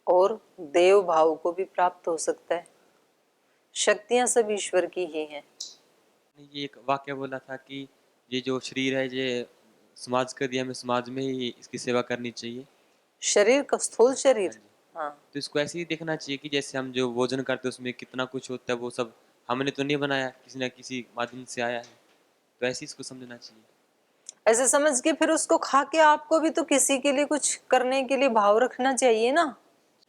और देव भाव को भी प्राप्त हो सकता है। शक्तियां सब ईश्वर की ही हैं। ये एक वाक्य बोला था कि ये जो शरीर है ये समाज का दिया, हमें समाज में ही इसकी सेवा करनी चाहिए। शरीर का स्थूल हाँ शरीर। जी। हाँ, तो इसको ऐसे ही देखना चाहिए कि जैसे हम जो भोजन करते हैं उसमें कितना कुछ होता है, वो सब हमने तो नहीं बनाया, किसी न किसी माध्यम से आया है। तो ऐसे ही इसको समझना चाहिए। ऐसे समझ के फिर उसको खा के आपको भी तो किसी के लिए कुछ करने के लिए भाव रखना चाहिए ना।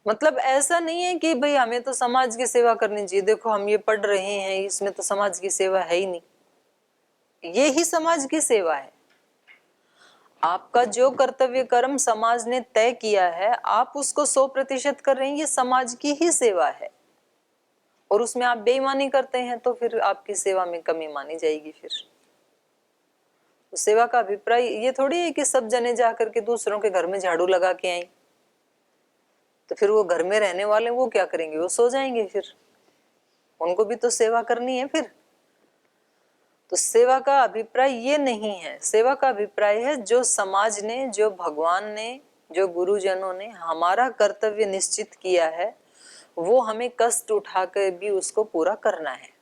मतलब ऐसा नहीं है कि भाई हमें तो समाज की सेवा करनी चाहिए, देखो हम ये पढ़ रहे हैं इसमें तो समाज की सेवा है ही नहीं। ये ही समाज की सेवा है। आपका जो कर्तव्य कर्म समाज ने तय किया है, आप उसको 100% कर रहे हैं, ये समाज की ही सेवा है। और उसमें आप बेईमानी करते हैं तो फिर आपकी सेवा में कमी मानी जाएगी। फिर तो सेवा का अभिप्राय ये थोड़ी है कि सब जने जा करके दूसरों के घर में झाड़ू लगा के आए, तो फिर वो घर में रहने वाले वो क्या करेंगे, वो सो जाएंगे। फिर उनको भी तो सेवा करनी है। फिर तो सेवा का अभिप्राय ये नहीं है। सेवा का अभिप्राय है जो समाज ने, जो भगवान ने, जो गुरुजनों ने हमारा कर्तव्य निश्चित किया है, वो हमें कष्ट उठाकर भी उसको पूरा करना है।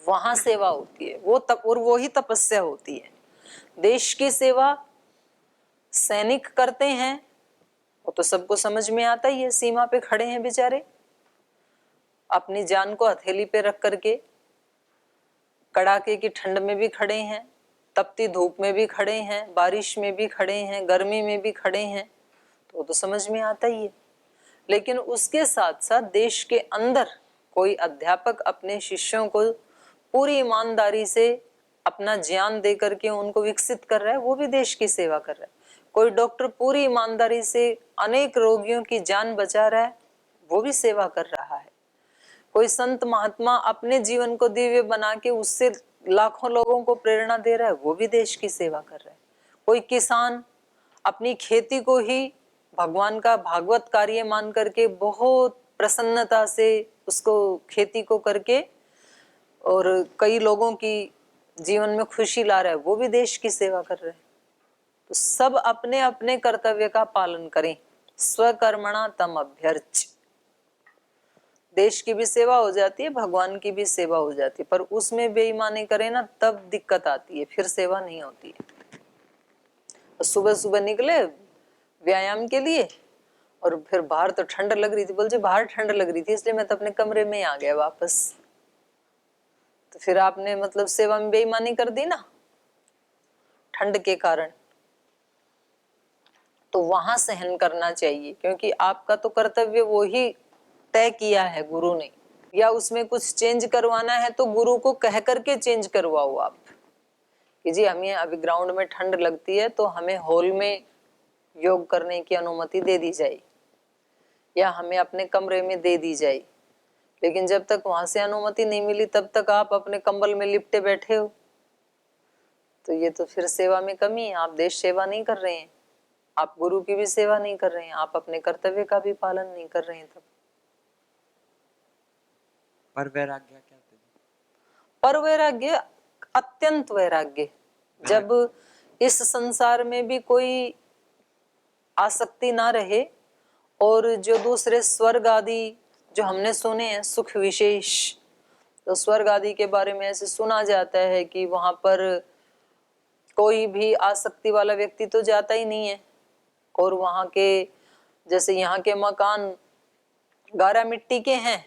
वहां सेवा होती है, वो तप, और वो ही तपस्या होती है। देश की सेवा सैनिक करते हैं, वो तो सबको समझ में आता ही है। सीमा पे खड़े हैं बेचारे, अपनी जान को हथेली पे रख करके, कड़ाके की ठंड में भी खड़े हैं, तपती धूप में भी खड़े हैं, बारिश में भी खड़े हैं, गर्मी में भी खड़े हैं, तो वो तो समझ में आता ही है। लेकिन उसके साथ साथ देश के अंदर कोई अध्यापक अपने शिष्यों को पूरी ईमानदारी से अपना ज्ञान दे करके उनको विकसित कर रहा है, वो भी देश की सेवा कर रहा है। कोई डॉक्टर पूरी ईमानदारी से अनेक रोगियों की जान बचा रहा है, वो भी सेवा कर रहा है। कोई संत महात्मा अपने जीवन को दिव्य बना के उससे लाखों लोगों को प्रेरणा दे रहा है, वो भी देश की सेवा कर रहा है। कोई किसान अपनी खेती को ही भगवान का भागवत कार्य मान करके बहुत प्रसन्नता से उसको खेती को करके और कई लोगों की जीवन में खुशी ला रहा है, वो भी देश की सेवा कर रहे हैं। तो सब अपने अपने कर्तव्य का पालन करें। स्वकर्मणा तम अभ्यर्च। देश की भी सेवा हो जाती है, भगवान की भी सेवा हो जाती है, पर उसमें बेईमानी करें ना तब दिक्कत आती है, फिर सेवा नहीं होती है। तो सुबह सुबह निकले व्यायाम के लिए और फिर बाहर तो ठंड लग रही थी, बोल जी बाहर ठंड लग रही थी इसलिए मैं तो अपने कमरे में आ गया वापस। तो फिर आपने मतलब सेवा में बेईमानी कर दी ना ठंड के कारण। तो वहां सहन करना चाहिए, क्योंकि आपका तो कर्तव्य वो ही तय किया है गुरु ने। या उसमें कुछ चेंज करवाना है तो गुरु को कह करके चेंज करवाओ आप कि जी हमें अभी ग्राउंड में ठंड लगती है तो हमें हॉल में योग करने की अनुमति दे दी जाए या हमें अपने कमरे में दे दी जाए। लेकिन जब तक वहां से अनुमति नहीं मिली तब तक आप अपने कंबल में लिपटे बैठे हो, तो ये तो फिर सेवा में कमी है। आप देश सेवा नहीं कर रहे हैं, आप गुरु की भी सेवा नहीं कर रहे हैं, आप अपने कर्तव्य का भी पालन नहीं कर रहे हैं। तब पर वैराग्य क्या होता है? पर वैराग्य, अत्यंत वैराग्य। जब इस संसार में भी कोई आसक्ति ना रहे और जो दूसरे स्वर्ग आदि जो हमने सुने हैं सुख विशेष, तो स्वर्ग आदि के बारे में ऐसे सुना जाता है कि वहां पर कोई भी आसक्ति वाला व्यक्ति तो जाता ही नहीं है। और वहां के जैसे यहाँ के मकान गारा मिट्टी के हैं,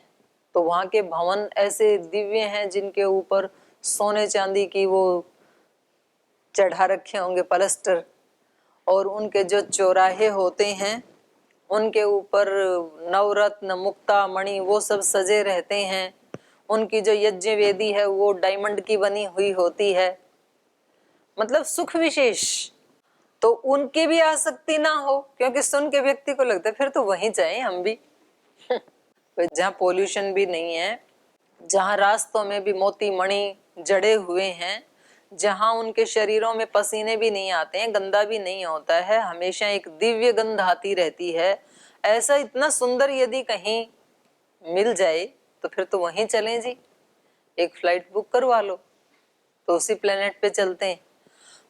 तो वहां के भवन ऐसे दिव्य हैं जिनके ऊपर सोने चांदी की वो चढ़ा रखे होंगे पलस्टर। और उनके जो चौराहे होते हैं उनके ऊपर नवरत्न मुक्ता मणि वो सब सजे रहते हैं। उनकी जो यज्ञ वेदी है वो डायमंड की बनी हुई होती है, मतलब सुख विशेष। तो उनकी भी आसक्ति ना हो, क्योंकि सुन के व्यक्ति को लगता है फिर तो वहीं जाए हम भी जहाँ पोल्यूशन भी नहीं है, जहाँ रास्तों में भी मोती मणि जड़े हुए हैं, जहाँ उनके शरीरों में पसीने भी नहीं आते हैं, गंदा भी नहीं होता है, हमेशा एक दिव्य गंध आती रहती है। ऐसा इतना सुंदर यदि कहीं मिल जाए तो फिर तो वहीं चलें जी। एक फ्लाइट बुक करवा लो तो उसी प्लेनेट पे चलते हैं।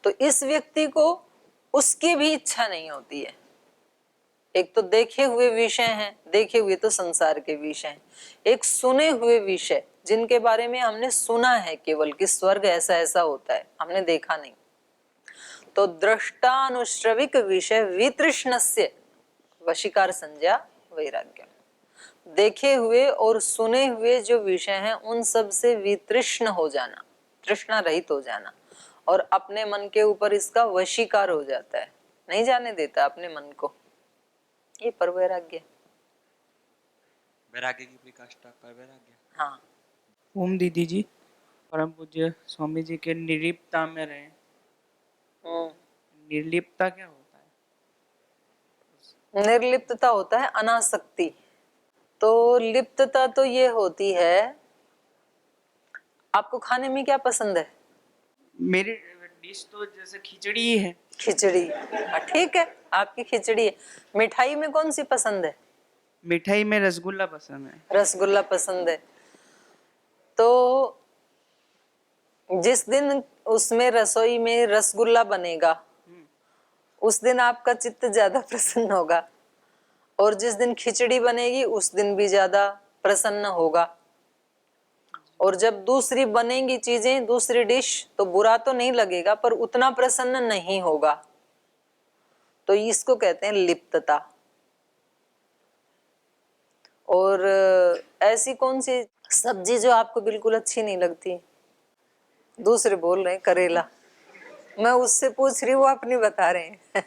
तो इस व्यक्ति को उसकी भी इच्छा नहीं होती है, एक तो देखे हुए विषय हैं, देखे हुए तो संसार के विषय हैं, एक सुने हुए विषय जिनके बारे में हमने सुना है केवल कि स्वर्ग ऐसा ऐसा होता है, हमने देखा नहीं। तो दृष्टानुश्रविक विषय वितृष्णस्य वशीकार संज्ञा वैराग्य, देखे हुए और सुने हुए जो विषय हैं उन सब से वितृष्ण हो जाना, तृष्णा रहित हो जाना, और अपने मन के ऊपर इसका वशीकार हो जाता है, नहीं जाने देता अपने मन को, ये पर वैराग्य। वैराग्य की परिकाष्ठा पर वैराग्य। हाँ। ओम दीदी जी, परम पूज्य स्वामी जी के निर्लिप्तता में रहे। निर्लिप्तता क्या होता है? निर्लिप्तता होता है अनासक्ति। तो लिप्तता तो ये होती है, आपको खाने में क्या पसंद है? मेरी डिश तो जैसे खिचड़ी ही है। खिचड़ी, ठीक है, आपकी खिचड़ी है। मिठाई में कौन सी पसंद है? मिठाई में रसगुल्ला पसंद है। रसगुल्ला पसंद है। तो जिस दिन उसमें रसोई में रसगुल्ला बनेगा उस दिन आपका चित्त ज्यादा प्रसन्न होगा, और जिस दिन खिचड़ी बनेगी उस दिन भी ज्यादा प्रसन्न होगा। और जब दूसरी बनेंगी चीजें, दूसरी डिश, तो बुरा तो नहीं लगेगा पर उतना प्रसन्न नहीं होगा। तो इसको कहते हैं लिप्तता। और ऐसी कौन सी सब्जी जो आपको बिल्कुल अच्छी नहीं लगती? दूसरे बोल रहे हैं करेला, मैं उससे पूछ रही हूँ, वो अपनी बता रहे हैं।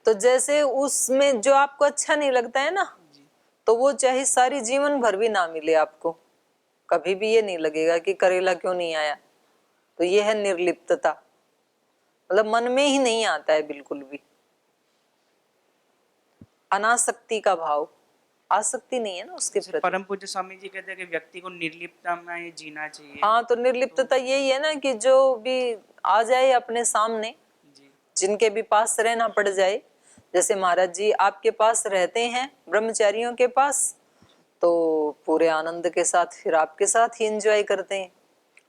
तो जैसे उसमें जो आपको अच्छा नहीं लगता है ना, तो वो चाहे सारी जीवन भर भी ना मिले आपको, कभी भी ये नहीं लगेगा कि करेला क्यों नहीं आया। तो ये है निर्लिप्तता, मतलब मन में ही नहीं आता है बिल्कुल भी। अनासक्ति का भाव, आसक्ति नहीं है ना उसके प्रति। परम पूज्य स्वामी जी कहते हैं कि व्यक्ति को निर्लिप्तता में जीना चाहिए। हाँ, तो निर्लिप्तता यही है ना कि जो भी आ जाए अपने सामने, जिनके भी पास रहना पड़ जाए। जैसे महाराज जी आपके पास रहते हैं, ब्रह्मचारियों के पास, तो पूरे आनंद के साथ फिर आपके साथ ही एंजॉय करते हैं।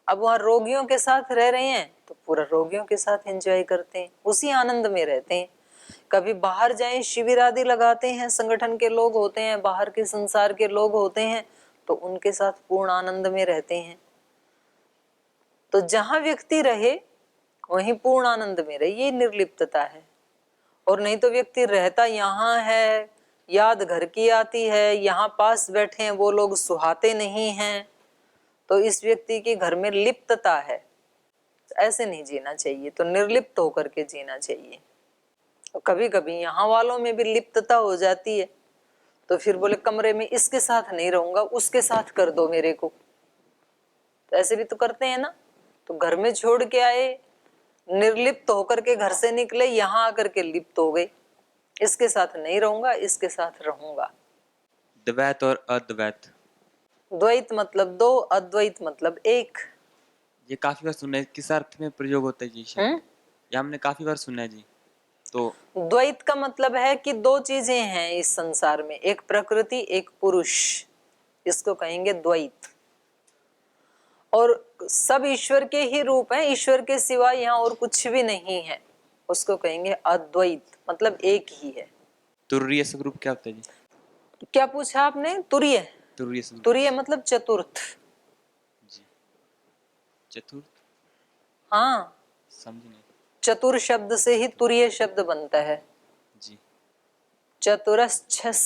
अब वहाँ रोगियों के साथ रह रहे हैं तो पूरा रोगियों के साथ एंजॉय करते हैं, उसी आनंद में रहते हैं। कभी बाहर जाएं, शिविर आदि लगाते हैं, संगठन के लोग होते हैं, बाहर के संसार के लोग होते हैं, तो उनके साथ पूर्ण आनंद में रहते हैं। तो जहां व्यक्ति रहे वहीं पूर्ण आनंद में रहे, ये निर्लिप्तता है। और नहीं तो व्यक्ति रहता यहाँ है, याद घर की आती है, यहाँ पास बैठे हैं वो लोग सुहाते नहीं हैं, तो इस व्यक्ति के घर में लिप्तता है। ऐसे नहीं जीना चाहिए, तो निर्लिप्त होकर के जीना चाहिए। तो कभी कभी यहाँ वालों में भी लिप्तता हो जाती है, तो फिर बोले कमरे में इसके साथ नहीं रहूंगा, उसके साथ कर दो मेरे को। तो ऐसे भी तो करते हैं ना। तो घर में छोड़ के आए, निर्लिप्त होकर के घर से निकले, यहाँ आकर के लिप्त हो गए, इसके साथ नहीं रहूंगा, इसके साथ रहूंगा। द्वैत और अद्वैत। द्वैत मतलब दो, अद्वैत मतलब एक। ये काफी बार सुना है, किस अर्थ में प्रयोग होता है जी? ये हमने काफी बार सुना है जी। तो द्वैत का मतलब है कि दो चीजें हैं इस संसार में, एक प्रकृति, एक पुरुष, इसको कहेंगे द्वैत। और सब ईश्वर के ही रूप हैं, ईश्वर के सिवा यहाँ और कुछ भी नहीं है, उसको कहेंगे अद्वैत, मतलब एक ही है। तुर्य स्वरूप क्या होता है जी? क्या पूछा आपने? तुर्य? तुर्य स्वरूप। तुर्य मतलब चतुर्थ जी, चतुर्थ। हाँ, समझ नहीं। चतुर शब्द से ही तुर्य शब्द बनता है जी। चतुरश्छस